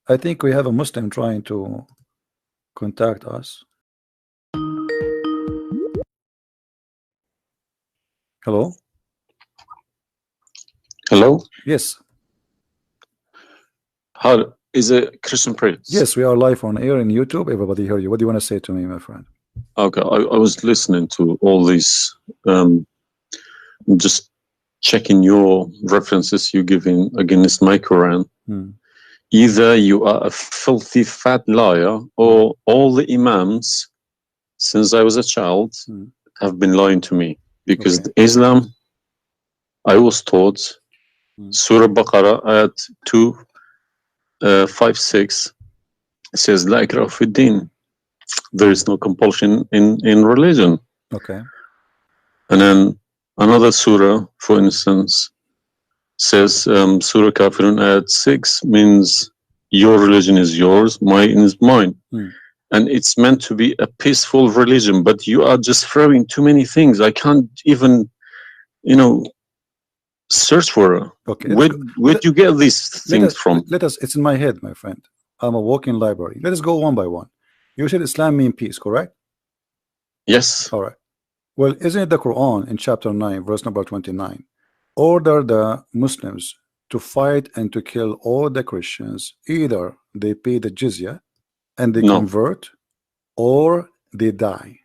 I think we have a Muslim trying to contact us. Hello? Hello? Yes. How is a Christian priest? Yes, we are live on air in YouTube. Everybody hear you. What do you want to say to me, my friend? Okay, I was listening to all these, just checking your references you giving against my Quran. Either you are a filthy fat liar, or all the imams since I was a child have been lying to me, because Islam, I was taught Surah Baqarah ayat 256 says la ikraha fi din. There is no compulsion in religion. Okay. And then another surah, for instance, says Surah Kafirun ayat 6 means your religion is yours, mine is mine. And it's meant to be a peaceful religion, but you are just throwing too many things. I can't even, search for it. Okay. Where'd you get these things from? It's in my head, my friend. I'm a walking library. Let us go one by one. You said Islam means peace, correct? Yes. All right. Well, isn't it the Quran in chapter 9, verse number 29, order the Muslims to fight and to kill all the Christians, either they pay the jizya and they convert, or they die?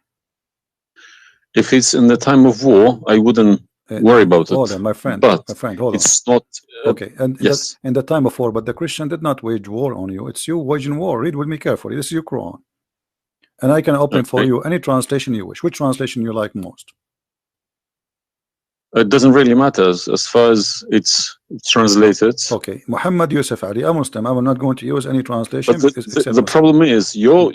If it's in the time of war, I wouldn't worry about it. Hold on, my friend. But my friend, hold on. It's not. Okay, and yes, in the time of war, but the Christian did not wage war on you. It's you waging war. Read with me carefully. This is your Quran, and I can open for you any translation you wish. Which translation you like most? It doesn't really matter as far as it's translated. Okay, Muhammad Yusuf Ali, a Muslim. I'm not going to use any translation. But the problem is you're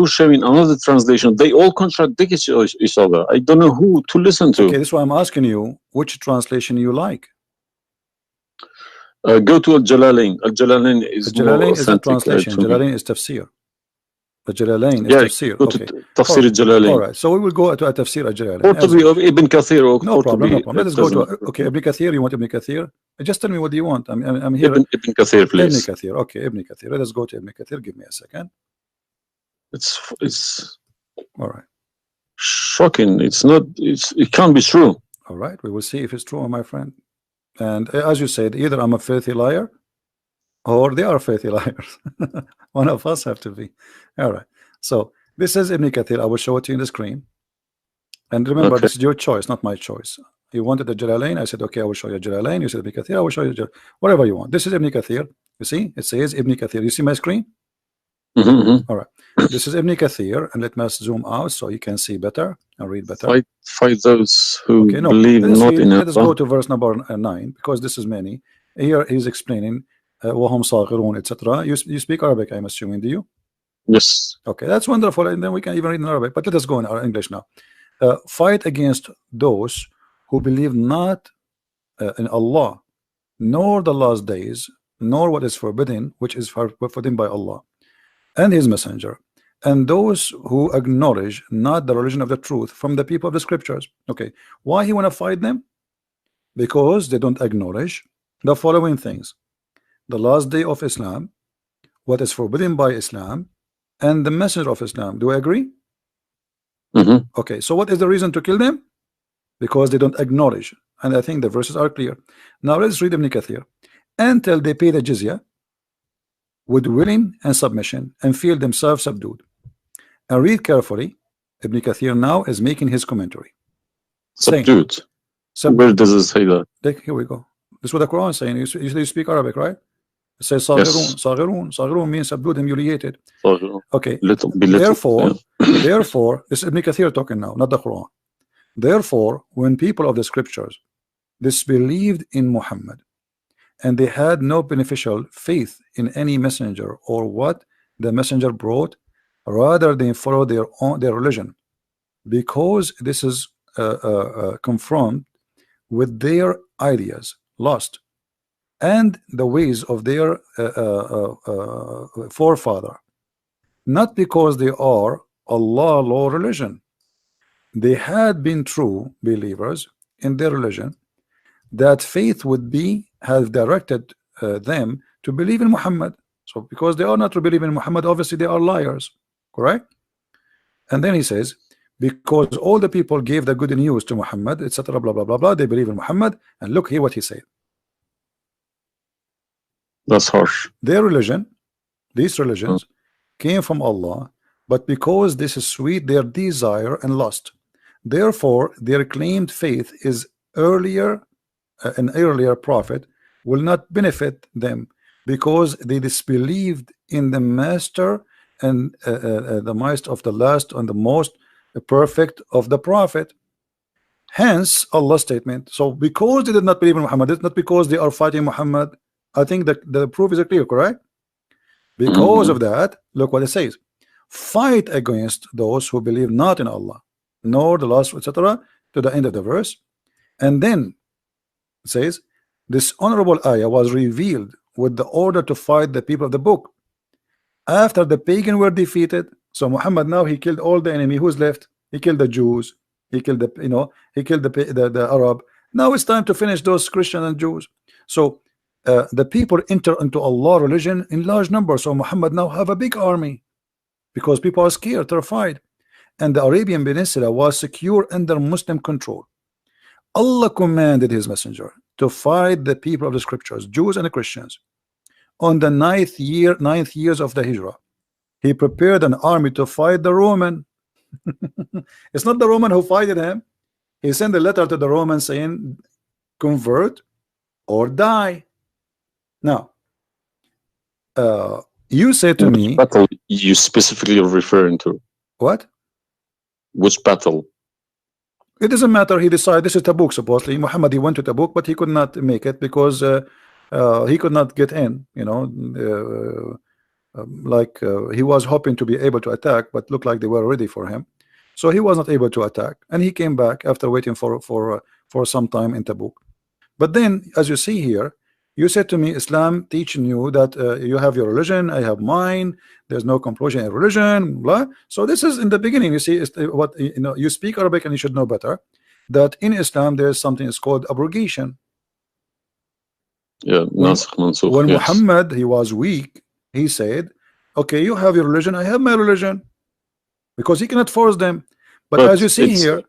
showing another translation. They all contradict each other. I don't know who to listen to. Okay, this is why I'm asking you which translation you like. Go to Al-Jalalain. Al-Jalalain is Al-Jalalain is a translation. Jalalain is tafsir. The Jalalain is tafsir. Okay. Tafsir Jalalain. All right. So we will go to a tafsir Jalalain. Or to be of Ibn Kathir. No problem. No problem. Let us go to Ibn Kathir. You want Ibn Kathir? Just tell me what do you want. I'm here. Ibn Kathir, please. Ibn Kathir. Okay, Ibn Kathir. Let us go to Ibn Kathir. Give me a second. It's all right. Shocking. It's not. It can't be true. All right. We will see if it's true, my friend. And as you said, either I'm a filthy liar, or they are filthy liars. One of us have to be. All right. So this is Ibn Kathir. I will show it to you in the screen. And remember, this is your choice, not my choice. You wanted the Jalalain. I said, okay, I will show you Jalalain. You said Ibn Kathir. I will show you whatever you want. This is Ibn Kathir. You see, it says Ibn Kathir. You see my screen? All right. This is Ibn Kathir, and let me zoom out so you can see better and read better. Fight those who believe not in Allah. Let us go to verse number 9, because this is many. Here he's explaining وهم صاغرون, etc. You speak Arabic, I'm assuming, do you? Yes. Okay, that's wonderful, and then we can even read in Arabic. But let us go in our English now. Fight against those who believe not in Allah, nor the last days, nor what is forbidden, which is forbidden by Allah and His Messenger, and those who acknowledge not the religion of the truth from the people of the scriptures. Okay, why he want to fight them? Because they don't acknowledge the following things: the last day of Islam, what is forbidden by Islam, and the messenger of Islam. Do I agree? Okay, so what is the reason to kill them? Because they don't acknowledge, and I think the verses are clear. Now let's read Ibn Kathir. Until they pay the jizya with willing and submission and feel themselves subdued. And read carefully. Ibn Kathir now is making his commentary. Subdued. Where does it say that? Here we go. This is what the Quran is saying. You speak Arabic, right? It says Saghirun. Saghirun means subdued, humiliated. Okay. Therefore, this is Ibn Kathir talking now, not the Quran. Therefore, when people of the scriptures disbelieved in Muhammad, and they had no beneficial faith in any messenger or what the messenger brought, rather they follow their religion, because this is confront with their ideas, lost, and the ways of their forefather, not because they are Allah law religion. They had been true believers in their religion, that faith would be have directed them to believe in Muhammad So because they are not believing in Muhammad, obviously they are liars, correct? And then he says, because all the people gave the good news to Muhammad, etc., blah blah blah blah, they believe in Muhammad. And look here what he said. That's harsh. Their religion, these religions, came from Allah, but because this is sweet, their desire and lust. Therefore, their claimed faith is earlier, an earlier prophet will not benefit them because they disbelieved in the master and the might of the last and the most perfect of the prophet. Hence Allah's statement. So because they did not believe in Muhammad, it's not because they are fighting Muhammad. I think that the proof is clear, correct? Because of that, look what it says: fight against those who believe not in Allah nor the last, etc., to the end of the verse. And then it says this honorable ayah was revealed with the order to fight the people of the book after the pagan were defeated. So Muhammad now he killed all the enemy. Who's left? He killed the Jews, he killed the he killed the Arab. Now it's time to finish those Christians and Jews. So the people enter into Allah religion in large numbers. So Muhammad now have a big army because people are scared, terrified, and the Arabian Peninsula was secure under Muslim control. Allah commanded his messenger to fight the people of the scriptures, Jews and the Christians. On the ninth years of the Hijrah, he prepared an army to fight the Roman. It's not the Roman who fighted him. He sent a letter to the Romans saying, convert or die. Now, you say to me, battle you specifically are referring to? What? Which battle? It doesn't matter. He decided this is Tabuk. Supposedly, Muhammad he went to Tabuk, but he could not make it because he could not get in. He was hoping to be able to attack, but looked like they were ready for him, so he was not able to attack, and he came back after waiting for some time in Tabuk. But then, as you see here, you said to me, Islam teaching you that you have your religion, I have mine. There's no compulsion in religion, blah. So this is in the beginning. You see, what you speak Arabic and you should know better that in Islam there is something is called abrogation. Yeah, when yes. Muhammad he was weak, he said, "Okay, you have your religion, I have my religion," because he cannot force them. But as you see here,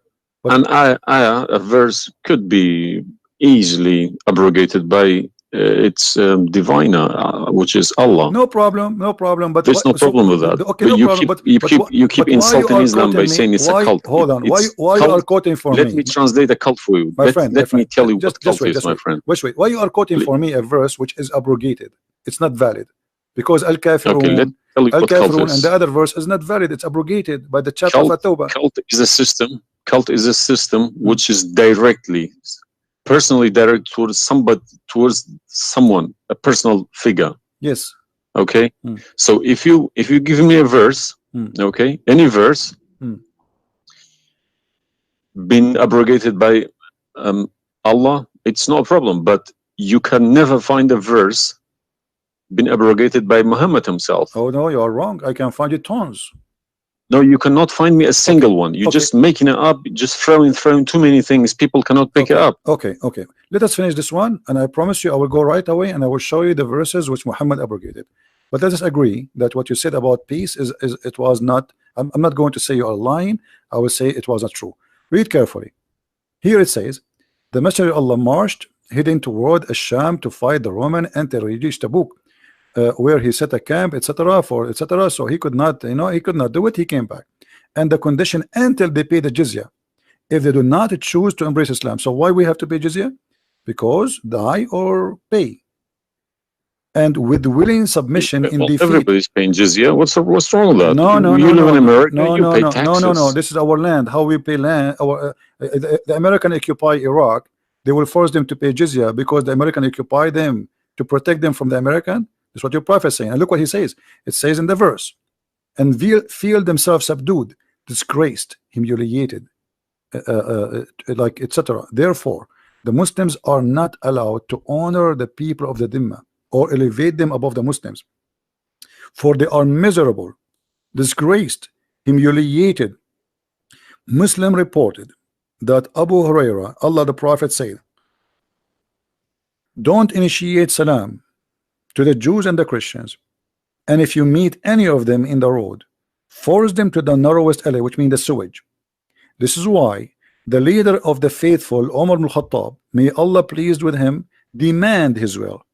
a verse could be easily abrogated by its diviner, which is Allah. No problem, no problem. But there's no problem with that. Okay, no problem. You keep insulting Islam by saying it's a cult. Hold on. Why you are quoting for me? Let me translate a cult for you. Let me tell you what cult is, my friend. Wait. Why you are quoting for me a verse which is abrogated? It's not valid because Al-Kafirun and the other verse is not valid. It's abrogated by the chapter of At-Tawbah. Cult is a system. Cult is a system which is personally direct towards somebody, towards someone, a personal figure. Yes. Okay. So if you give me a verse, okay, any verse, been abrogated by Allah, it's no problem. But you can never find a verse been abrogated by Muhammad himself. Oh no, you are wrong. I can find you tons. No, you cannot find me a single one. You're just making it up, just throwing too many things. People cannot pick it up. Okay. Let us finish this one, and I promise you I will go right away and I will show you the verses which Muhammad abrogated. But let us agree that what you said about peace is it was not. I'm not going to say you are lying. I will say it was not true. Read carefully. Here it says, the Messenger of Allah marched heading toward Asham to fight the Roman until he reached Tabuk, where he set a camp, etc. So he could not, he could not do it. He came back, and the condition until they pay the jizya, if they do not choose to embrace Islam. So why we have to pay jizya? Because die or pay. And with willing submission in defeat. Everybody's paying jizya. What's wrong with that? No. You live in America. You pay taxes. No. This is our land. How we pay land? The American occupy Iraq. They will force them to pay jizya because the American occupy them to protect them from the American. That's what your prophet is saying. And look what he says. It says in the verse, and feel themselves subdued, disgraced, humiliated, like etc. Therefore, the Muslims are not allowed to honor the people of the Dhimma or elevate them above the Muslims, for they are miserable, disgraced, humiliated. Muslim reported that Abu Huraira, Allah the Prophet said, don't initiate salam to the Jews and the Christians, And if you meet any of them in the road, force them to the narrowest alley, which means the sewage. This is why the leader of the faithful, Umar ibn Khattab, may Allah pleased with him, demand his will,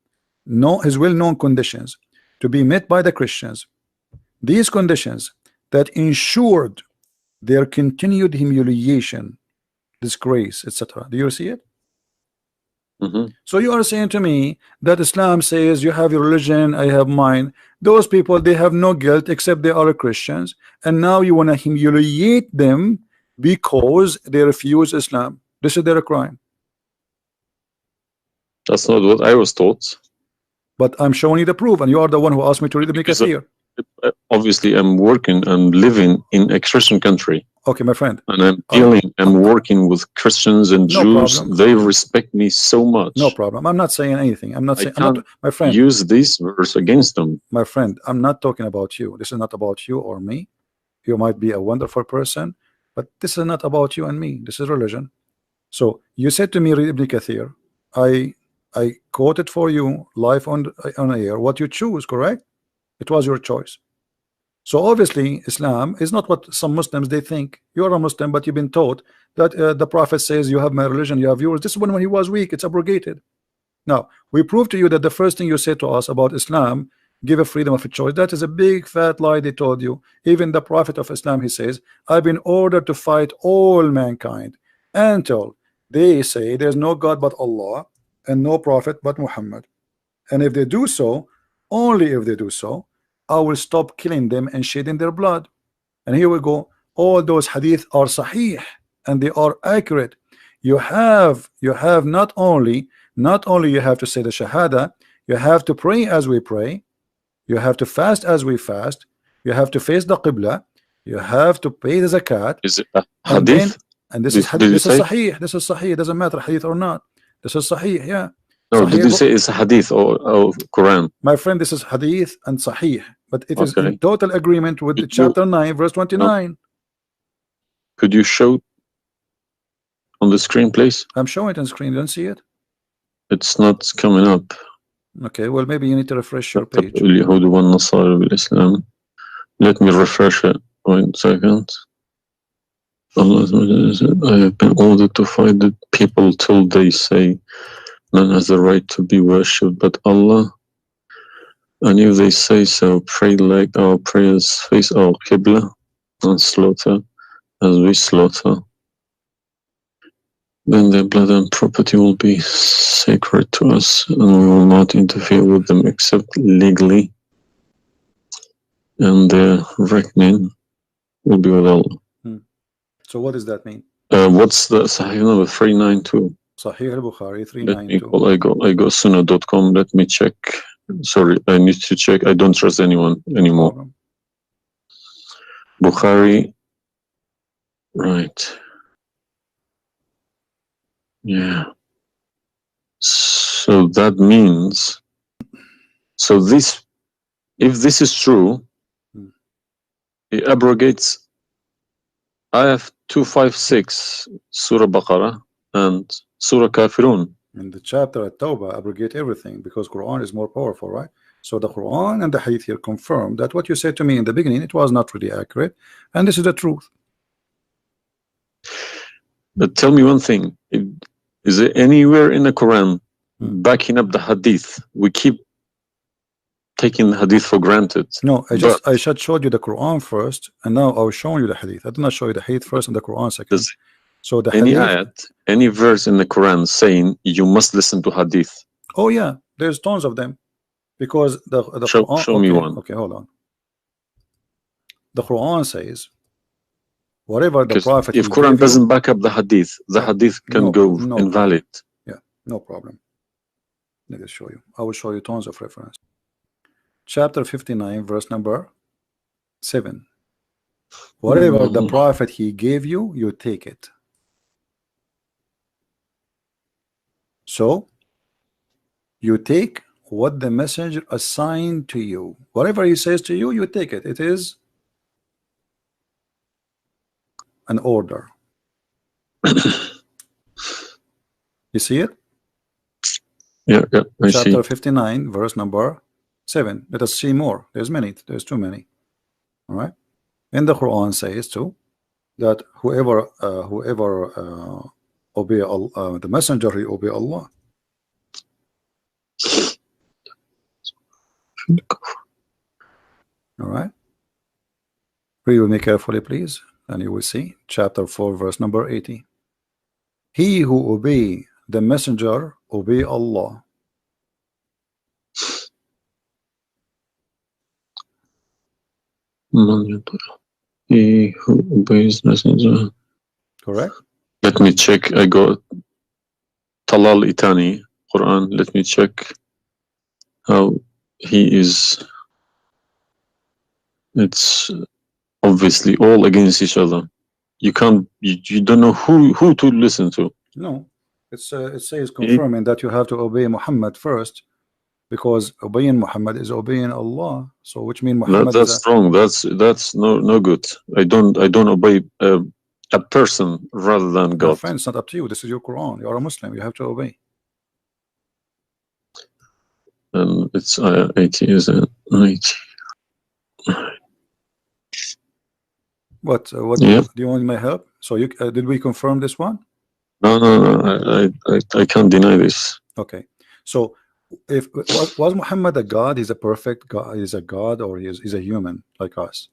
his well-known conditions to be met by the Christians. These conditions that ensured their continued humiliation, disgrace, etc. Do you see it? So you are saying to me that Islam says you have your religion, I have mine. Those people, they have no guilt except they are Christians, and now you want to humiliate them because they refuse Islam. This is their crime. That's not what I was taught. But I'm showing you the proof, and you are the one who asked me to read the Kathir. Obviously, I'm working and living in a Christian country. Okay, my friend. And I'm working with Christians and Jews. Problem. They respect me so much. No problem. I'm not saying anything. I'm not saying. I'm not, my friend. Use this verse against them. My friend, I'm not talking about you. This is not about you or me. You might be a wonderful person, but this is not about you and me. This is religion. So you said to me, read Ibn Kathir. I quoted for you live on air what you choose, correct? It was your choice. So obviously Islam is not what some Muslims they think. You are a Muslim, but you've been taught that the Prophet says you have my religion, you have yours. This is when he was weak, it's abrogated. Now we prove to you that the first thing you said to us about Islam, give a freedom of a choice, that is a big fat lie they told you. Even the Prophet of Islam, he says, I've been ordered to fight all mankind until they say there's no God but Allah and no prophet but Muhammad. And if they do so, only if they do so, I will stop killing them and shedding their blood. And here we go. All those hadith are sahih and they are accurate. You have not only you have to say the shahada, you have to pray as we pray, you have to fast as we fast, you have to face the qibla, you have to pay the zakat. Is it a hadith? And this is hadith. This is sahih. This is sahih. It doesn't matter hadith or not. This is sahih. Yeah. No, Sahih, did you say it's a hadith or Quran? My friend, this is hadith and sahih, but it is in total agreement with the chapter 9 verse 29. No. Could you show on the screen, please? I'm showing it on screen. You don't see it? It's not coming up. Okay, well maybe you need to refresh your page. Let me refresh it. 1 second. I have been ordered to fight the people till they say none has the right to be worshipped but Allah, and if they say so, pray like our prayers, face our qibla, and slaughter as we slaughter. Then their blood and property will be sacred to us, and we will not interfere with them except legally, and their reckoning will be with Allah. So what does that mean? What's the Sahih number? 392. Sahih al-Bukhari 392. I go sunnah.com. Let me check. Sorry, I need to check. I don't trust anyone anymore. Bukhari. Right. Yeah. So that means, so this, if this is true, it abrogates ayah 256 Surah Baqarah and Surah Kafirun. In the chapter at Tawbah abrogate everything because Quran is more powerful, right? So the Quran and the Hadith here confirm that what you said to me in the beginning, it was not really accurate, and this is the truth. But tell me one thing, is there anywhere in the Quran backing up the Hadith? We keep taking the Hadith for granted. No, I just showed you the Quran first, and now I was showing you the Hadith. I did not show you the Hadith first and the Quran second. So the any Hadith, ayat, any verse in the Quran saying you must listen to Hadith? Oh yeah, there's tons of them, because the Quran, show me one. Okay, hold on. The Quran says whatever the Prophet. If Quran doesn't back up the Hadith can go invalid. Yeah, no problem. Let me show you. I will show you tons of reference. Chapter 59, verse number 7. Whatever the Prophet he gave you, you take it. So you take what the messenger assigned to you. Whatever he says to you, you take it. It is an order. You see it? Yeah, I see. Chapter 59, verse number 7. Let us see more. There's many. There's too many. All right. And the Quran says too that whoever obey the messenger, he obey Allah. All right. Read with me carefully, please, and you will see chapter 4, verse number 80. He who obey the messenger obey Allah. He who obeys messenger. Correct. Let me check. I got Talal Itani Quran. Let me check how he is. It's obviously all against each other. You can't. You don't know who to listen to. No, it says confirming that you have to obey Muhammad first, because obeying Muhammad is obeying Allah. So which means Muhammad that's wrong. That's no good. I don't obey a person rather than God. My friend, it's not up to you. This is your Quran. You are a Muslim. You have to obey. And it's 80, isn't it? 80. What Yeah. do you want my help? So you did we confirm this one? No. I can't deny this. Okay. So if was Muhammad a God? He's a perfect God. He's a God, or he's a human like us?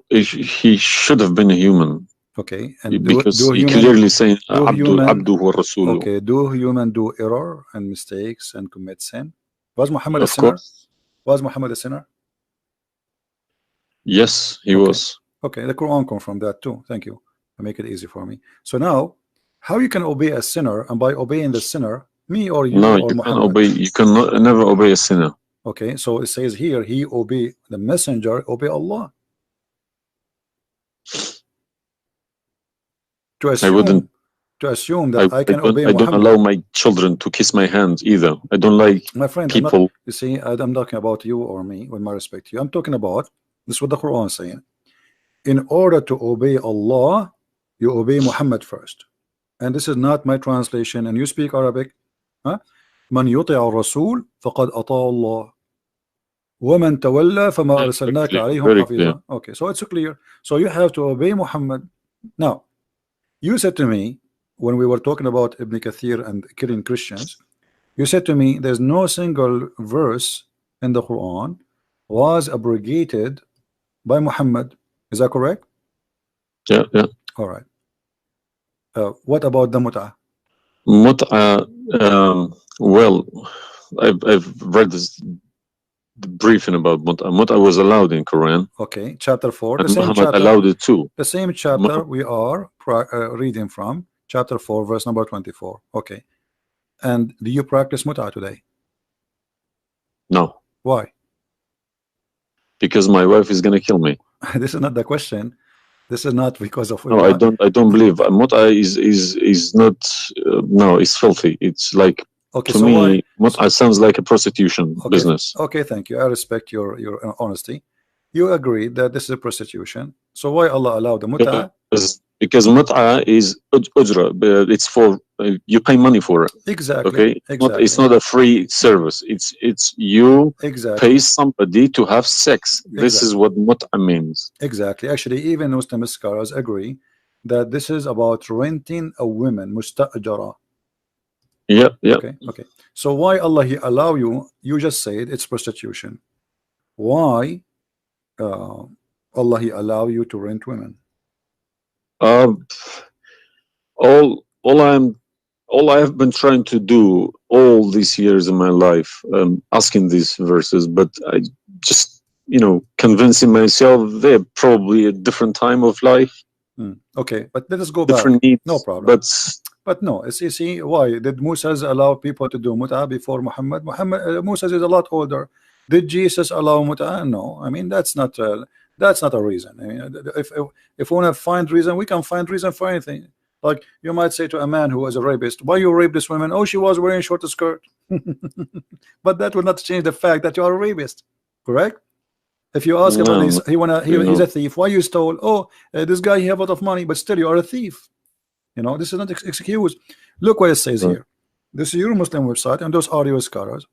He should have been a human. Okay. And because he clearly saying Abdu wa Rasuluh. Okay. Do human do error and mistakes and commit sin? Was Muhammad a Of sinner? course. Was Muhammad a sinner? Yes, he was. Okay, the Quran confirmed that too. Thank you. To make it easy for me. So now, how you can obey a sinner, and by obeying the sinner, me or you No, or you Muhammad? can obey. You can never obey a sinner. Okay, so it says here, he obey the messenger, obey Allah. To assume that I can obey I don't Muhammad. allow my children to kiss my hand either. I don't like my friend, people. You see, I'm talking about you or me, with my respect to you. I'm talking about this is what the Quran is saying. In order to obey Allah, you obey Muhammad first. And this is not my translation. And you speak Arabic. من يطع الرسول فقد أطاع الله ومن تولى فما أرسلناك عليهم حفيظا. Okay, so it's clear. So you have to obey Muhammad. Now, you said to me when we were talking about Ibn Kathir and killing Christians, you said to me there's no single verse in the Quran was abrogated by Muhammad. Is that correct? Yeah. All right. What about the mut'ah? Mut'ah, well, I've read this briefing about mut'ah. Mut'ah was allowed in Quran. Okay, chapter 4. And the same Muhammad chapter allowed it too. The same chapter we are reading from, chapter 4, verse number 24. Okay. And do you practice mut'ah today? No. Why? Because my wife is gonna kill me. This is not the question. This is not because of. No, I don't believe mut'ah is not. No, it's filthy. It's like, okay, to so me, mut'ah sounds like a prostitution business. Okay, thank you. I respect your honesty. You agree that this is a prostitution. So why Allah allowed the mut'ah? Because mut'ah is ujra. It's for you pay money for it. Exactly. Okay. Exactly. It's not a free service. It's you pay somebody to have sex. This is what mut'ah means. Exactly. Actually, even Muslim scholars agree that this is about renting a woman, musta'jara. Yeah. Okay. So why Allah He allow you? You just said it's prostitution. Why Allah He allow you to rent women? All I have been trying to do all these years in my life, asking these verses, but I just, convincing myself they're probably a different time of life. Okay, but let us go different back. Needs, no problem. But no, see, why did Moses allow people to do mut'ah before Muhammad? Moses is a lot older. Did Jesus allow mut'ah? No, I mean that's not a reason. I mean, if we want to find reason, we can find reason for anything. Like you might say to a man who was a rapist, why you rape this woman? Oh, she was wearing short skirt. But that will not change the fact that you are a rapist, correct? If you ask about he's a thief, why you stole? Oh, this guy he have a lot of money, but still you are a thief. This is not excuse. Look what it says here. This is your Muslim website, and those are your scholars.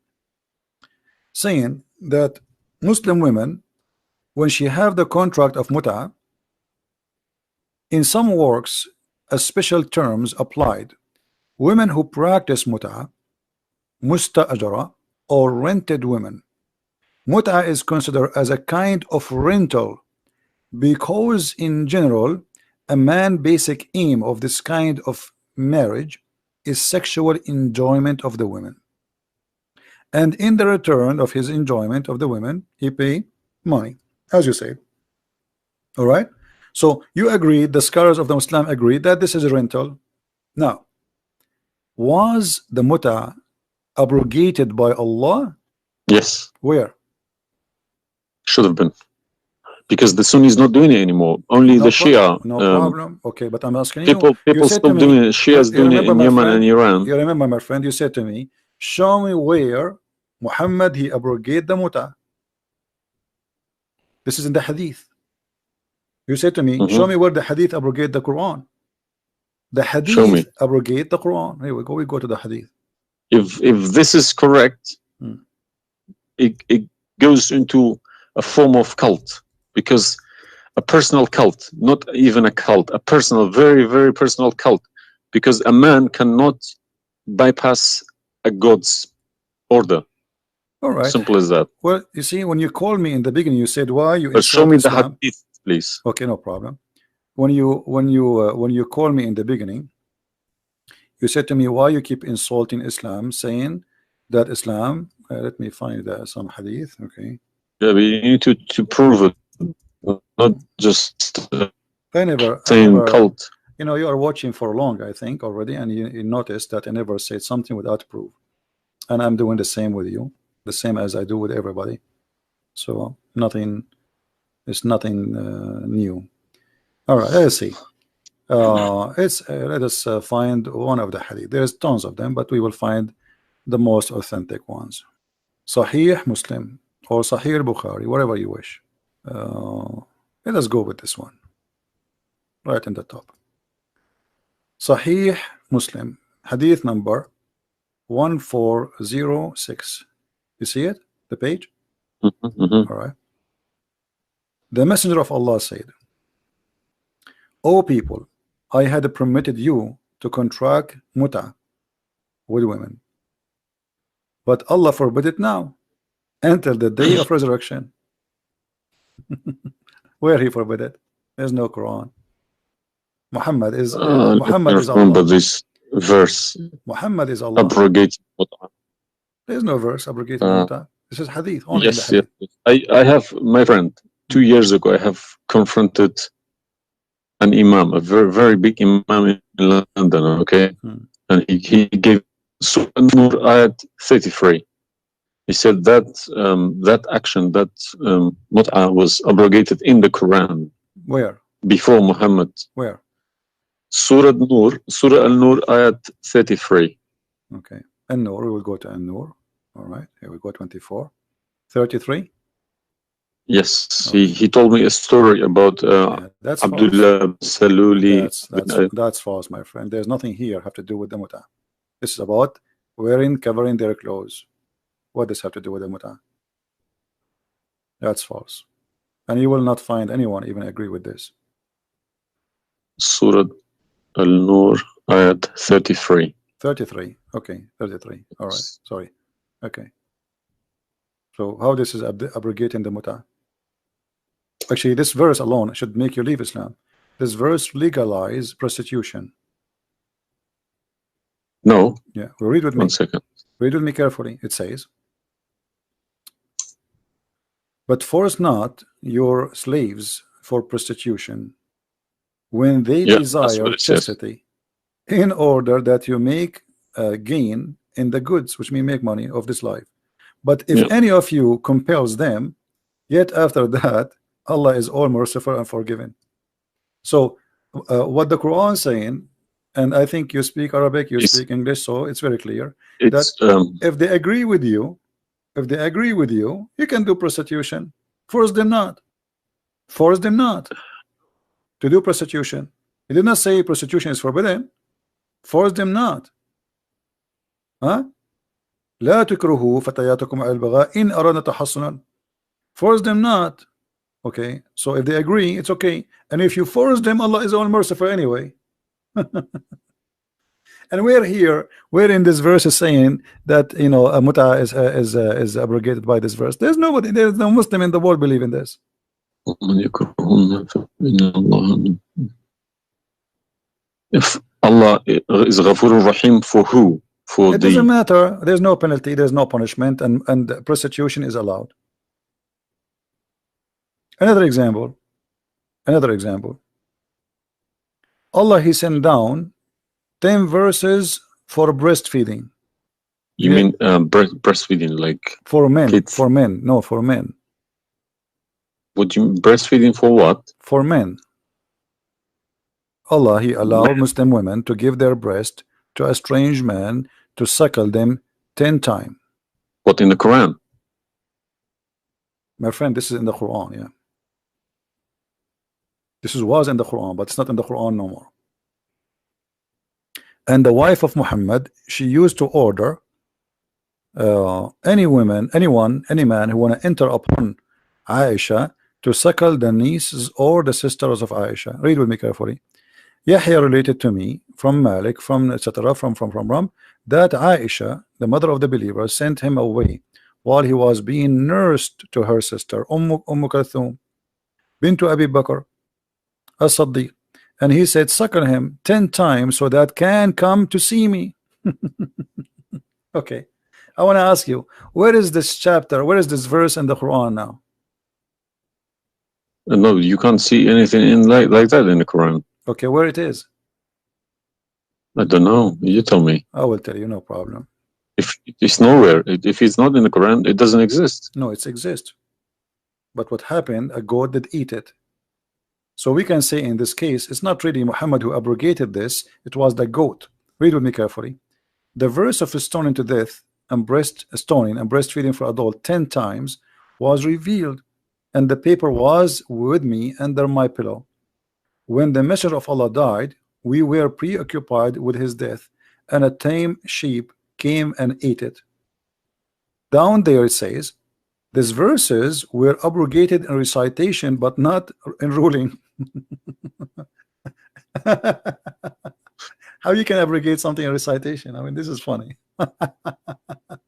saying that Muslim women, when she have the contract of mut'a, in some works a special terms applied. Women who practice mut'a, musta'ajara, or rented women. Mut'a is considered as a kind of rental because in general a man's basic aim of this kind of marriage is sexual enjoyment of the women, and in the return of his enjoyment of the women he pay money, as you say. All right, so you agree, the scholars of the Muslim agree that this is a rental. Now, was the mut'a abrogated by Allah? Yes. Where? Should have been. Because the Sunni is not doing it anymore. Only the Shia. No problem. Okay, but I'm asking people you stop doing it. Shia is doing it in Yemen and Iran. You remember, my friend, you said to me, show me where Muhammad he abrogated the mut'a. This is in the hadith. You said to me, show me where the hadith abrogate the Quran. The hadith abrogate the Quran. Here we go. We go to the hadith. If this is correct, it goes into a form of cult, because a personal cult, not even a cult, a personal, very, very personal cult, because a man cannot bypass a God's order. All right. Simple as that. Well, you see, when you called me in the beginning, you said, why you but show me Islam? The hadith, please. Okay, no problem. When you call me in the beginning, you said to me, why you keep insulting Islam, saying that Islam, let me find some hadith. Okay. Yeah, but you need to prove it, not just I never cult. You know, you are watching for long, I think, already, and you noticed that I never said something without proof, and I'm doing the same with you, the same as I do with everybody. So nothing, it's nothing new. All right, let's see. Let us find one of the hadith. There's tons of them, but we will find the most authentic ones. Sahih Muslim or Sahih Bukhari, whatever you wish. Let us go with this one, right in the top. Sahih Muslim, hadith number 1406. You see it, the page? All right. The Messenger of Allah said, O people, I had permitted you to contract mut'a with women, but Allah forbid it now until the day of resurrection. Where he forbid it? There's no Quran. Muhammad is Allah. This verse. Muhammad is Allah. Abrogated mut'a. There's no verse abrogated mut'a. This is hadith. Only yes, hadith. yes. I have, my friend, 2 years ago, I have confronted an imam, a very, very big imam in London, okay? And he gave Surah An-Nur ayat 33. He said that that action, that mut'a was abrogated in the Quran. Where? Before Muhammad. Where? Surah An-Nur, Surah An-Nur ayat 33. Okay. An-Nur, we will go to An-Nur. All right, here we go, 24. 33? Yes, okay. He told me a story about that's Abdullah Saluli. That's false, my friend. There's nothing here have to do with the mut'a. This is about covering their clothes. What does have to do with the mut'a? That's false. And you will not find anyone even agree with this. Surah Al-Nur ayat 33. 33. Okay, 33. All right, sorry. Okay. So how this is abrogating the mut'a? Actually, this verse alone should make you leave Islam. This verse legalize prostitution. No. Yeah, well, read with me. 1 second. Read with me carefully. It says, but force not your slaves for prostitution when they desire chastity, in order that you make gain in the goods, which mean make money of this life. But if any of you compels them, yet after that Allah is all merciful and forgiving. So what the Quran is saying, and I think you speak Arabic, you speak English, so it's very clear that if they agree with you, you can do prostitution. Force them not. Force them not to do prostitution. He did not say prostitution is forbidden. Force them not. Huh? لا تكرهوا فتياتكم على البغاء إن أردنا تحصنا. Force them not. Okay, so if they agree, it's okay. And if you force them, Allah is all merciful anyway. And we're here, we're in this verse is saying that, you know, muta is abrogated by this verse. There's nobody, there's no Muslim in the world believe in this. If Allah is Ghafur Rahim for who? For it doesn't matter. There's no penalty, there's no punishment, and prostitution is allowed. Another example. Allah, He sent down 10 verses for breastfeeding. You mean breastfeeding, like for men? Kids. For men, no, for men. Would you breastfeeding for what? For men. Allah, He allowed Muslim women to give their breast to a strange man to suckle them 10 times. What, in the Quran? My friend, this is in the Quran, yeah. This was in the Quran, but it's not in the Quran no more. And the wife of Muhammad, she used to order any woman, anyone, any man who want to enter upon Aisha to suckle the nieces or the sisters of Aisha. Read with me carefully. Yahya related to me from Malik, from etc. from that Aisha, the mother of the believer, sent him away while he was being nursed to her sister Kulthum bint Abi Bakr as-Siddiq, and he said, suckle him 10 times so that can come to see me. Okay, I want to ask you, where is this chapter, where is this verse in the Quran now? No, you can't see anything in like that in the Quran. Okay, where it is? I don't know. You tell me. I will tell you, no problem. If it's nowhere, if it's not in the Quran, it doesn't exist. No, it exists. But what happened? A goat did eat it. So we can say in this case, it's not really Muhammad who abrogated this, it was the goat. Read with me carefully. The verse of stoning to death and stoning and breastfeeding for adult 10 times was revealed, and the paper was with me under my pillow. When the messenger of Allah died, we were preoccupied with his death, and a tame sheep came and ate it. Down there it says, these verses were abrogated in recitation, but not in ruling. How you can abrogate something in recitation? I mean, this is funny.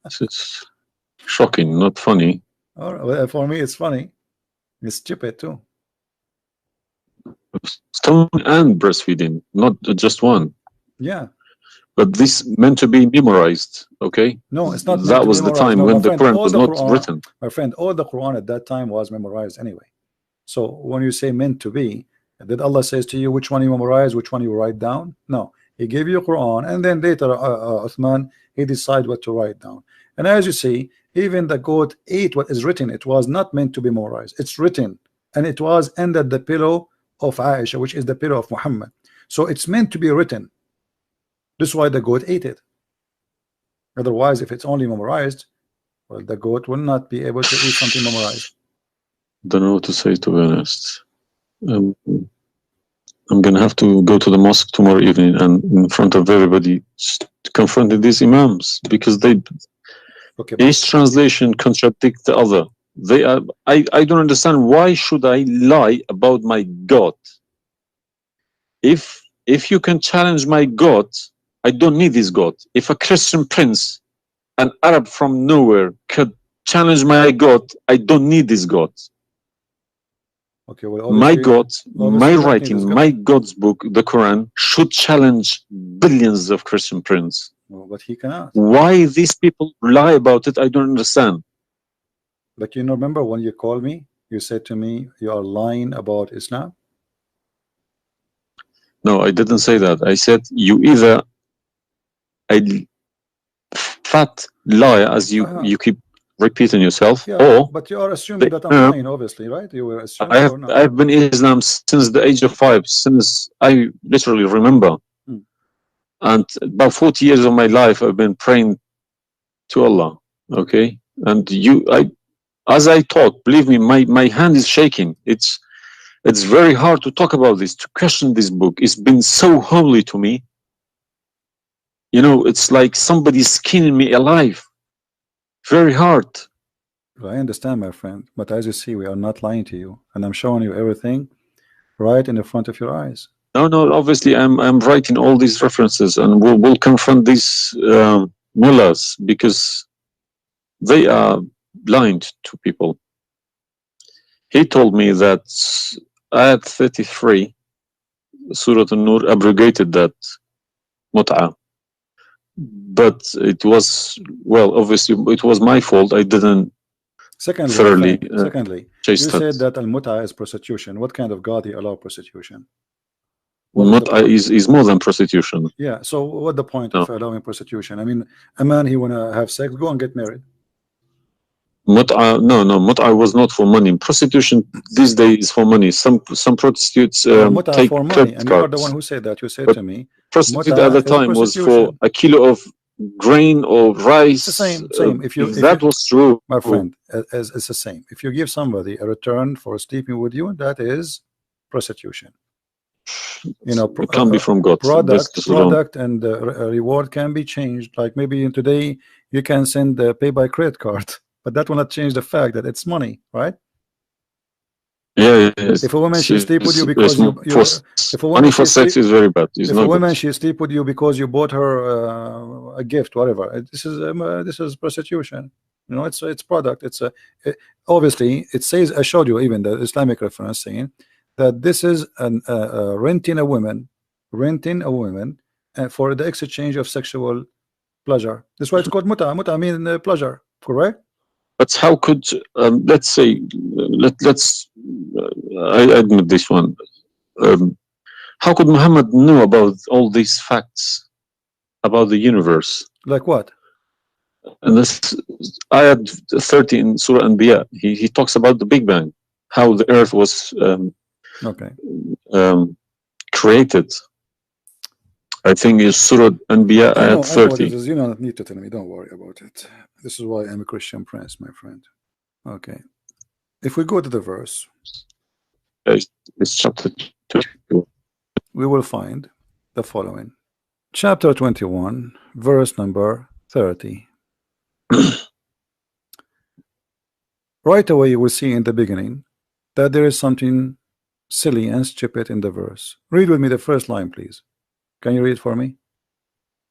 This is shocking, not funny. All right, well, for me, it's funny. It's stupid too. Stoning and breastfeeding, not just one. Yeah. But this meant to be memorized, okay? No, it's not. That was the time when the Quran was not written. My friend, all the Quran at that time was memorized anyway. So when you say meant to be, did Allah says to you which one you memorize, which one you write down? No, He gave you Quran, and then later Uthman, he decided what to write down. And as you see, even the goat ate what is written. It was not meant to be memorized. It's written, and it was under the pillow of Aisha, which is the pillow of Muhammad. So it's meant to be written. This is why the goat ate it. Otherwise, if it's only memorized, well, the goat will not be able to eat something memorized. Don't know what to say, to be honest. I'm gonna have to go to the mosque tomorrow evening and in front of everybody confront these imams, because they each translation contradicts the other. They are. I don't understand, why should I lie about my God? If you can challenge my God, I don't need this God. If a Christian prince, an Arab from nowhere, could challenge my God, I don't need this God. Okay, well, my God, my writing, my God's book, the Quran, should challenge billions of Christian princes. Well, but he cannot. Why these people lie about it, I don't understand. But you remember when you called me, you said to me, you are lying about Islam? No, I didn't say that. I said you either a fat liar, as you keep repeating yourself, or but you are assuming that I'm lying, obviously, right? You were assuming. I've been in Islam since the age of 5, since I literally remember, and about 40 years of my life I've been praying to Allah. Okay, and as I talk, believe me, my hand is shaking. It's very hard to talk about this, to question this book. It's been so holy to me. You know, it's like somebody's skinning me alive. Very hard. I understand, my friend, but as you see, we are not lying to you, and I'm showing you everything right in the front of your eyes. No, no. Obviously, I'm writing all these references, and we'll confront these mullahs because they are blind to people. He told me that Ayat 33, Surah An-Nur, abrogated that mut'ah. But it was, well, obviously, it was my fault. I didn't thoroughly Secondly, you said that al-mut'ah is prostitution. What kind of God he allow prostitution? Mut'ah is more than prostitution. Yeah, so what the point of allowing prostitution? I mean, a man, he wanna have sex, go and get married. Mut'ah, no, mut'ah was not for money. Prostitution these days is for money. Some prostitutes take for money, and you are the one who said that. You said to me, prostitute at the time was for a kilo of grain or rice. It's the same. If that was true, my friend, it's the same. If you give somebody a return for sleeping with you, that is prostitution. You know, it can be from God. Product and reward can be changed. Like maybe today you can send pay by credit card, but that will not change the fact that it's money, right? Yeah. If a woman she sleep with you because if a woman money for sex is very bad. If a woman she sleep with you because you bought her a gift, whatever, this is prostitution. You know, it's product. Obviously it says, I showed you even the Islamic reference saying that this is renting a woman for the exchange of sexual pleasure. That's why it's called mut'ah. Mut'ah means pleasure, correct? But how could let's say I admit this one. How could Muhammad know about all these facts about the universe? Like what? And this ayat 30 in Surah Anbiya, he talks about the Big Bang, how the earth was created. I think it's Surah Anbiya ayat 30. You don't need to tell me, don't worry about it. This is why I'm a Christian prince, my friend. Okay. If we go to the verse, it's chapter 22. We will find the following. Chapter 21, verse number 30. Right away you will see in the beginning that there is something silly and stupid in the verse. Read with me the first line, please. Can you read for me?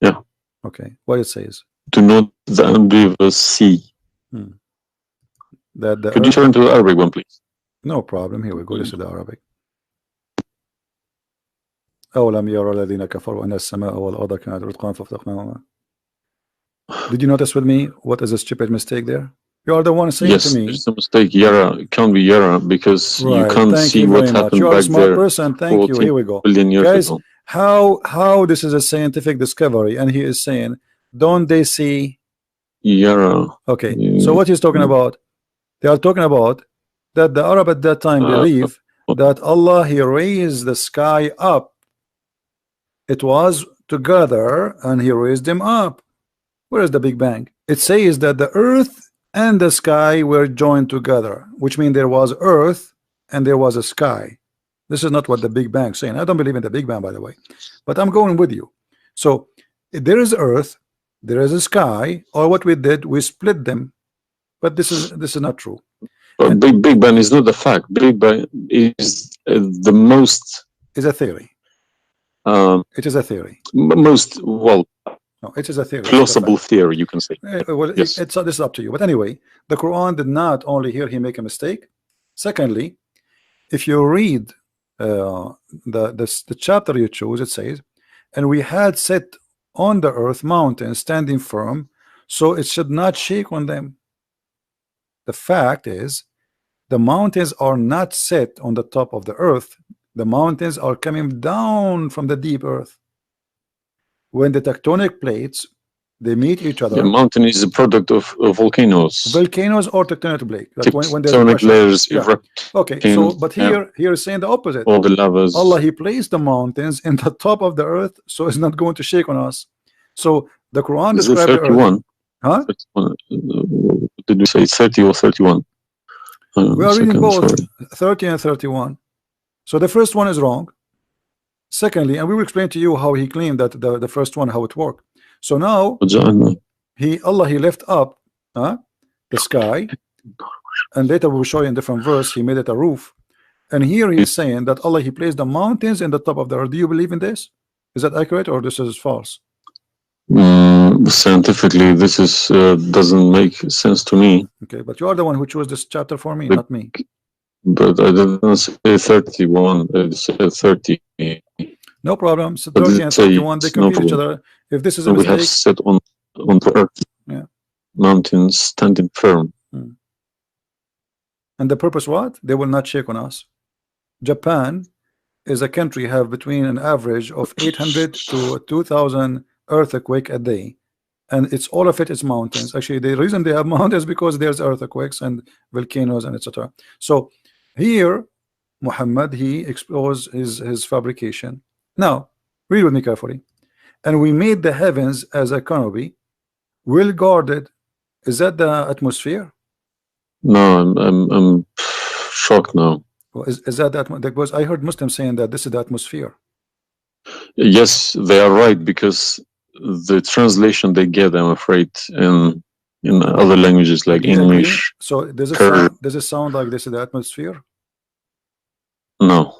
Yeah. Okay. What it says? Do not the unbelievers see. Could you turn to the Arabic one, please? No problem. Here we go. This is the Arabic. أولم يرى الذين كفروا أن السماء والأرض كانت رتقا ففتقناهما. Did you notice with me what is a stupid mistake there? You are the one saying to me. Yes, it's a mistake. Yara, it can't be Yara because you can't see what happened back there. You are a smart person. Thank you. Here we go. Guys, how this is a scientific discovery, and he is saying, don't they see Yara? Okay, so what he's talking about? They are talking about that the Arab at that time believe that Allah, he raised the sky up. It was together and he raised them up. Where is the Big Bang? It says that the earth and the sky were joined together, which means there was earth and there was a sky. This is not what the Big Bang is saying. I don't believe in the Big Bang, by the way, but I'm going with you. So there is earth, there is a sky, or what we did, we split them. But this is not true. But Big Bang is not the fact. Big Bang is the most. Is a theory. It is a theory. Most no, it is a theory. Plausible theory, you can say. Well, yes. This is up to you. But anyway, the Quran did not only here he make a mistake. Secondly, if you read the chapter you choose, it says, and we had set on the earth mountains standing firm, so it should not shake on them. The fact is, the mountains are not set on the top of the earth. The mountains are coming down from the deep earth. When the tectonic plates they meet each other. The mountain is a product of volcanoes. Volcanoes or tectonic plate. Like when tectonic layers erupt. Okay, so but here is saying the opposite. All the lavas. Allah, he placed the mountains in the top of the earth, so it's not going to shake on us. So the Quran describes 31. Huh? 31. Did we say 30 or 31? We are reading both 30 and 31. So the first one is wrong. Secondly, and we will explain to you how he claimed that the first one, how it worked. So now Allah he left up the sky, and later we'll show you in different verse he made it a roof. And here he's saying that Allah, he placed the mountains in the top of the earth. Do you believe in this? Is that accurate or this is false? Scientifically, this is doesn't make sense to me. Okay, but you are the one who chose this chapter for me, not me. But I didn't say 31. I said 30. No problem. So 30 and 31, they complete each other. If this is a we mistake, have set on the earth, yeah, mountains standing firm. And the purpose what? They will not shake on us. Japan is a country have between an average of 800 to 2,000 earthquake a day, and it's all of it is mountains. Actually, the reason they have mountains because there's earthquakes and volcanoes and etc. So here Muhammad, he exposed his fabrication. Now read with me carefully. And we made the heavens as a canopy, well guarded. Is that the atmosphere? No, I'm shocked now. Well, is that because I heard Muslims saying that this is the atmosphere? Yes, they are right, because the translation they get, I'm afraid, in other languages like English. So does it sound like this is the atmosphere? No.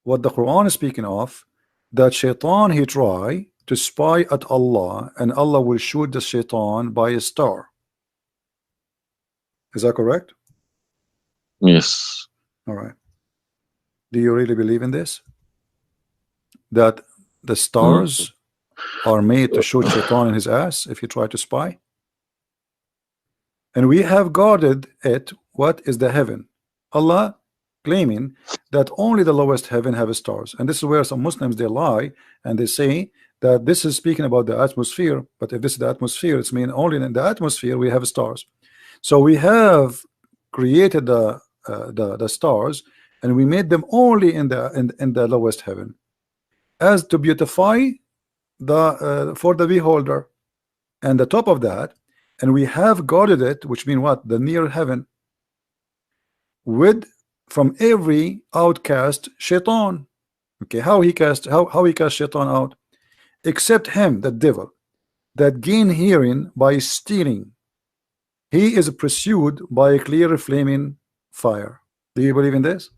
What the Quran is speaking of, that shaitan he try to spy at Allah, and Allah will shoot the shaitan by a star. Is that correct? Yes. All right. Do you really believe in this? That the stars are made to shoot shaitan in his ass if you try to spy? And we have guarded it. What is the heaven? Allah claiming that only the lowest heaven have stars, and this is where some Muslims they lie and they say that this is speaking about the atmosphere. But if this is the atmosphere, it's mean only in the atmosphere we have stars. So we have created the stars, and we made them only in the lowest heaven, as to beautify the for the beholder, and the top of that, and we have guarded it, which mean what? The near heaven, with from every outcast shaitan. Okay, how he cast shaitan out? Except him, the devil, that gain hearing by stealing. He is pursued by a clear flaming fire. Do you believe in this?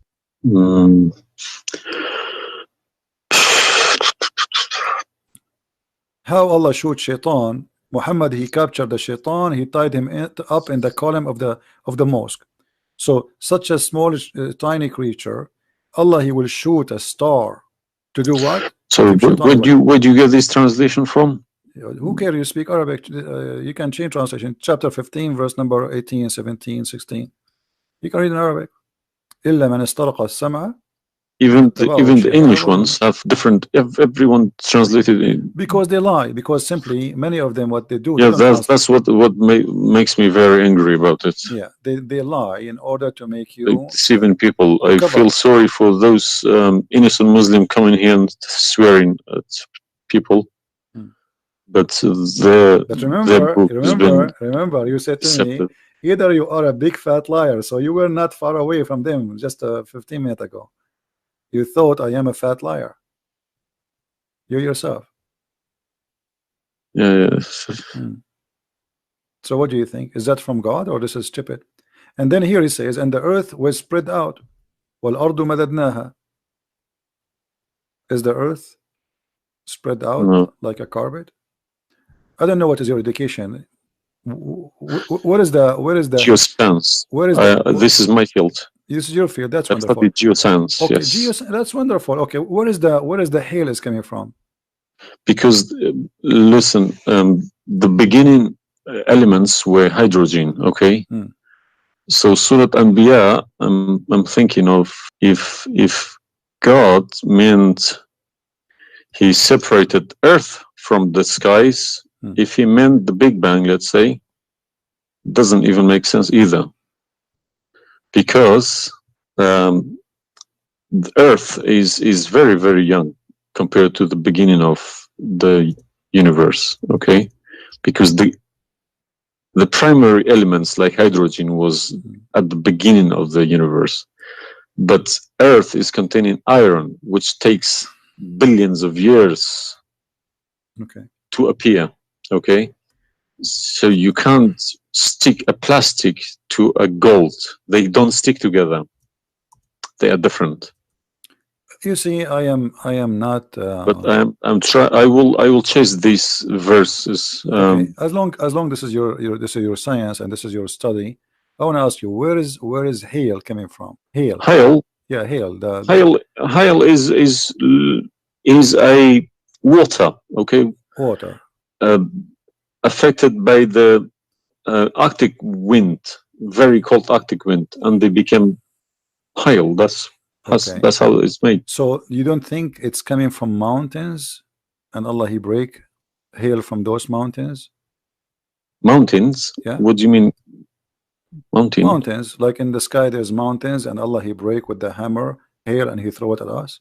How Allah shoot shaitan? Muhammad, he captured the shaitan, he tied him up in the column of the mosque. So such a small tiny creature, Allah, he will shoot a star to do what? So where do you get this translation from? Who cares? You speak Arabic, you can change translation. Chapter 15 verse number 18, 17, 16. You can read in Arabic. إلا من استرق السمع. Even the English ones have different. Everyone translated it because they lie. Because simply many of them, what they do. Yeah, that's what makes me very angry about it. Yeah, they lie in order to make you deceiving people. I feel sorry for those innocent Muslim coming here and swearing at people. But remember, you said to me, either you are a big fat liar. So you were not far away from them just 15 minutes ago. You thought I am a fat liar. You yourself. Yeah. So what do you think? Is that from God or this is stupid? And then here he says, and the earth was spread out. وَالْأَرْضُ مَدَدْنَاهَا. Is the earth spread out like a carpet? I don't know what is your education. What is the geoscience? Where is this is my field. This is your field. That's wonderful. Geoscience. Okay, yes. That's wonderful. Okay, where is the hail is coming from? Because listen, the beginning elements were hydrogen. Okay. So Surah Anbiya, I'm thinking of if God meant he separated earth from the skies, if he meant the Big Bang, let's say, doesn't even make sense either. Because the earth is very, very young compared to the beginning of the universe. Okay. Because the primary elements like hydrogen was at the beginning of the universe, but earth is containing iron, which takes billions of years to appear. Okay. So you can't stick a plastic to a gold. They don't stick together. They are different. You see, I am not. But I'm try. I will chase these verses. Okay, as long this is your science and this is your study, I want to ask you, where is hail coming from? Hail. Hail. Yeah, hail. Hail is a water. Okay. Water. Affected by the Arctic wind, very cold Arctic wind, and they became hail. That's how it's made. So you don't think it's coming from mountains, and Allah He break hail from those mountains? Mountains? Yeah. What do you mean? Mountains, like in the sky, there's mountains, and Allah He break with the hammer hail, and He throw it at us.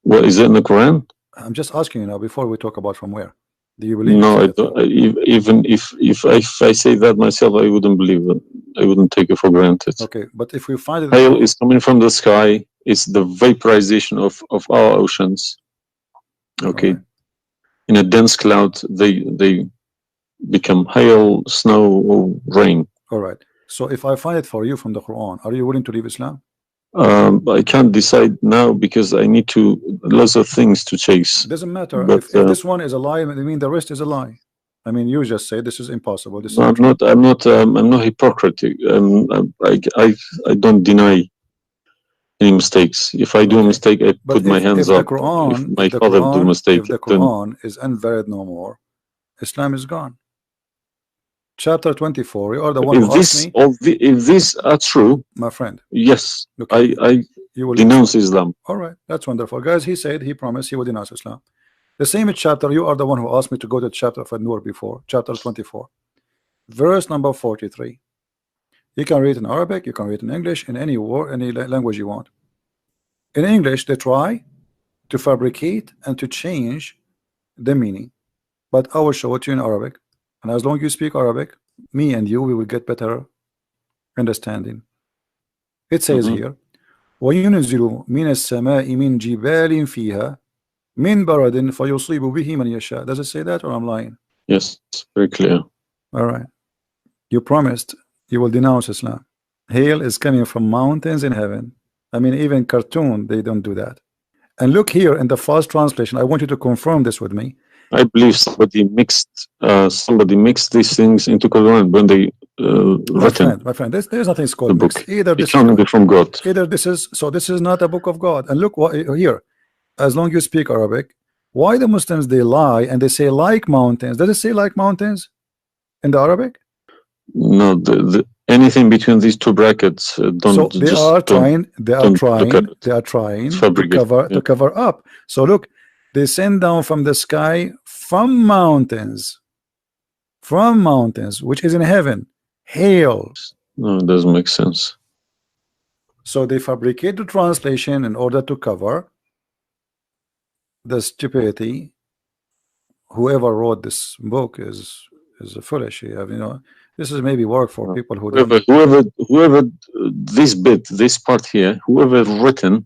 What is it in the Quran? I'm just asking you now before we talk about from where. Do you believe? No, I don't. Even if I say that myself, I wouldn't believe it. I wouldn't take it for granted. Okay, but if we find it, hail is coming from the sky. It's the vaporization of our oceans. Okay, right. In a dense cloud, they become hail, snow, or rain. All right. So if I find it for you from the Quran, are you willing to leave Islam? I can't decide now because I need lots of things to chase. It doesn't matter. But, if this one is a lie, I mean the rest is a lie. I mean, you just say this is impossible. This no, I'm not hypocritic. I don't deny any mistakes. If I do a mistake, I put my hands up. If my father do a mistake, if the Quran is invalid no more, Islam is gone. Chapter 24. You are the one who asked me. If these are true, my friend. Yes, okay. I denounce Islam. All right, that's wonderful, guys. He said he promised he would denounce Islam. The same chapter. You are the one who asked me to go to chapter of An-Nur before. Chapter 24, verse number 43. You can read in Arabic. You can read in English. In any word, any language you want. In English, they try to fabricate and to change the meaning, but I will show it to you in Arabic. And as long as you speak Arabic, me and you, we will get understanding. It says here, وَيُنْزِلُ مِنَ السَّمَاءِ مِنْ جِبَالٍ فِيهَا مِنْ بَرَدٍ فَيُصِيبُ بِهِ مَنْ يَشَاءُ. Does it say that, or I'm lying? Yes, it's very clear. All right. You promised you will denounce Islam. Hail is coming from mountains in heaven. I mean, even cartoon, they don't do that. And look here in the false translation. I want you to confirm this with me. I believe somebody mixed these things into Quran when they written. My friend, there's nothing called mixed. Either this is from God. Either this is this is not a book of God. And look what here. As long as you speak Arabic, why the Muslims they lie and they say like mountains? Does it say like mountains in the Arabic? No, anything between these two brackets don't. So they are trying to cover up. So look. They send down from the sky from mountains, which is in heaven, hail. No, it doesn't make sense. So they fabricate the translation in order to cover the stupidity. Whoever wrote this book is foolish. This is maybe work for people who whoever this part here, whoever written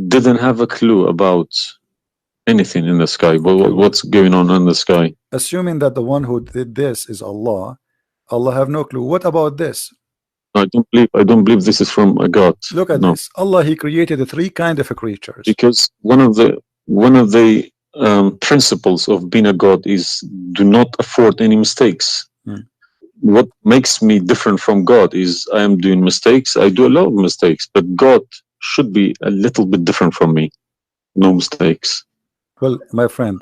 didn't have a clue about anything in the sky, but what's going on in the sky. Assuming that the one who did this is Allah have no clue. What about this? I don't believe this is from a God. Look at this. Allah, He created the three kind of creatures. Because one of the principles of being a God is do not afford any mistakes. What makes me different from God is I am doing mistakes. I do a lot of mistakes, but God should be a little bit different from me. No mistakes. Well, my friend,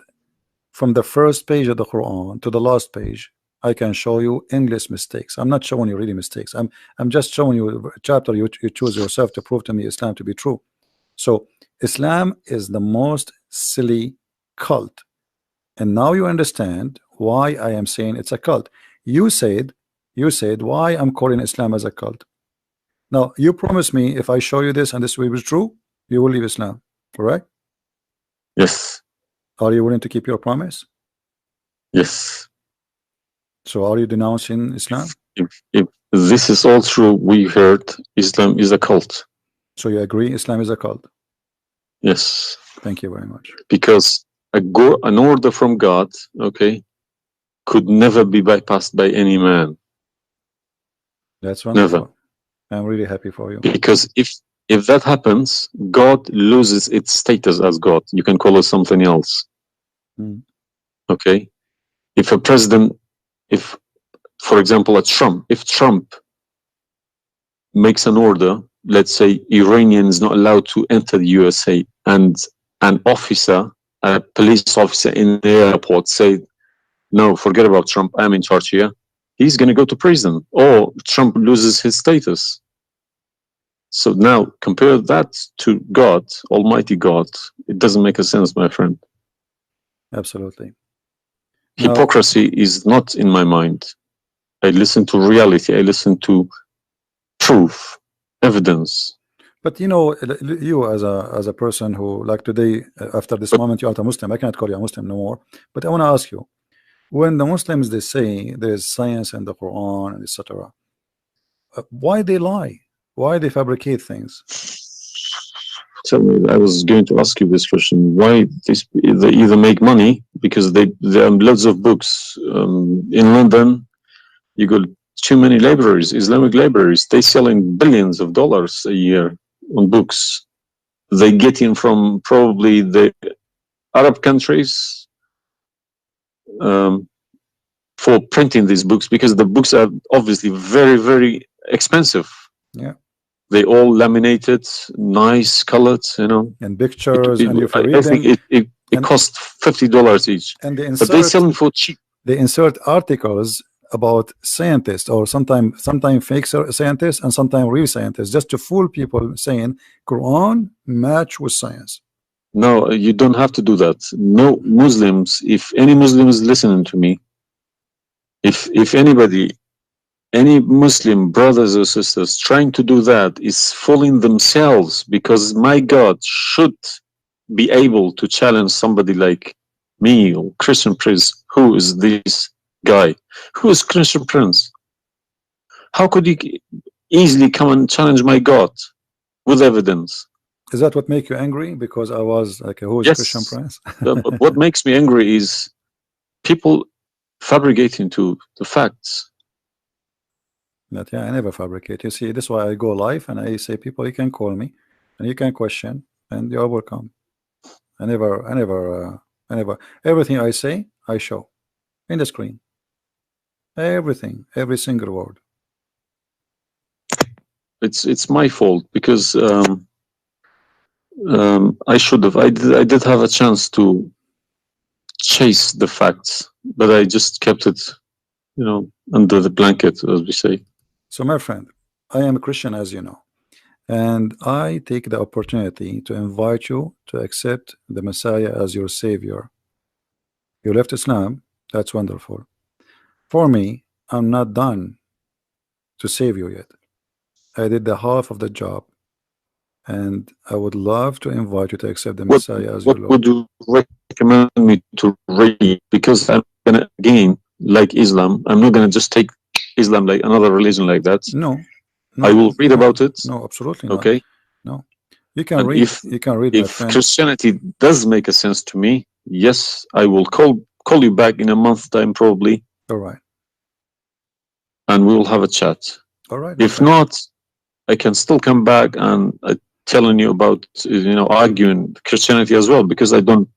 from the first page of the Quran to the last page, I can show you endless mistakes. I'm not showing you really mistakes. I'm just showing you a chapter you choose yourself to prove to me Islam to be true. So Islam is the most silly cult. And now you understand why I am saying it's a cult. You said why I'm calling Islam as a cult. Now you promise me if I show you this and this will be true, you will leave Islam, correct? Yes. Are you willing to keep your promise? Yes. So are you denouncing Islam? If this is all true, we heard Islam is a cult. So you agree Islam is a cult? Yes. Thank you very much. Because an order from God, okay, could never be bypassed by any man. That's wonderful. Never. I'm really happy for you. Because if that happens, God loses its status as God. You can call it something else. Okay? If a president, if, for example, if Trump makes an order, let's say Iranian is not allowed to enter the USA, and an officer, a police officer in the airport say, no, forget about Trump, I'm in charge here, he's going to go to prison, or Trump loses his status. So now compare that to God, Almighty God. It doesn't make a sense, my friend. Absolutely. Hypocrisy is not in my mind. I listen to reality. I listen to proof, evidence. But you know, you as a person who, like today, after this moment, you are a Muslim. I cannot call you a Muslim no more. But I want to ask you, when the Muslims, they say there is science in the Quran and etc., why they lie? Why they fabricate things? Tell me, I was going to ask you this question. Why they either make money because there are loads of books in London. You got too many libraries, Islamic libraries. They selling billions of dollars a year on books. They get in from probably the Arab countries for printing these books, because the books are obviously very, very expensive. Yeah. They all laminated, nice colored, you know. And pictures, and if you read I think it costs $50 each. And they but they sell them for cheap. They insert articles about scientists, or sometimes fake scientists and sometimes real scientists, just to fool people, saying Quran match with science. No, you don't have to do that. No Muslims, if any Muslim is listening to me, if anybody, any Muslim brothers or sisters trying to do that is fooling themselves, because my God should be able to challenge somebody like me or Christian Prince. Who is this guy? Who is Christian Prince? How could he easily come and challenge my God with evidence? Is that what make you angry? Because I was like, who is Christian Prince? But what makes me angry is people fabricating to the facts. But yeah, I never fabricate. You see, this is why I go live and I say, people, you can call me and you can question, and you are welcome. I never, everything I say, I show in the screen. Everything, every single word. It's my fault, because I should have. I did have a chance to chase the facts, but I just kept it, you know, under the blanket, as we say. So, my friend, I am a Christian, as you know, and I take the opportunity to invite you to accept the Messiah as your Savior. You left Islam, that's wonderful. For me, I'm not done to save you yet. I did the half of the job, and I would love to invite you to accept the Messiah as your Lord. What would you recommend me to read? Because I'm gonna, again, like Islam, I'm not gonna just take Islam like another religion like that. No, I will read about it. No, absolutely not. Okay. No, you can read. You can read. If Christianity does make a sense to me, yes, I will call you back in a month's time, probably. All right. And we will have a chat. All right. If not, I can still come back and telling you about, you know, arguing Christianity as well, because I'm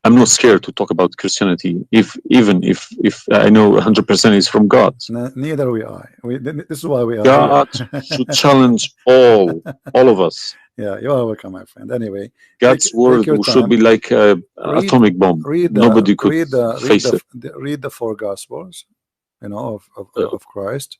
not scared to talk about Christianity, even if I know 100% is from God. Neither we are. This is why we are. God should challenge all of us. Yeah, you are welcome, my friend. Anyway, God's word should be like an atomic bomb. Nobody could face it. Read the 4 Gospels, you know, of Christ.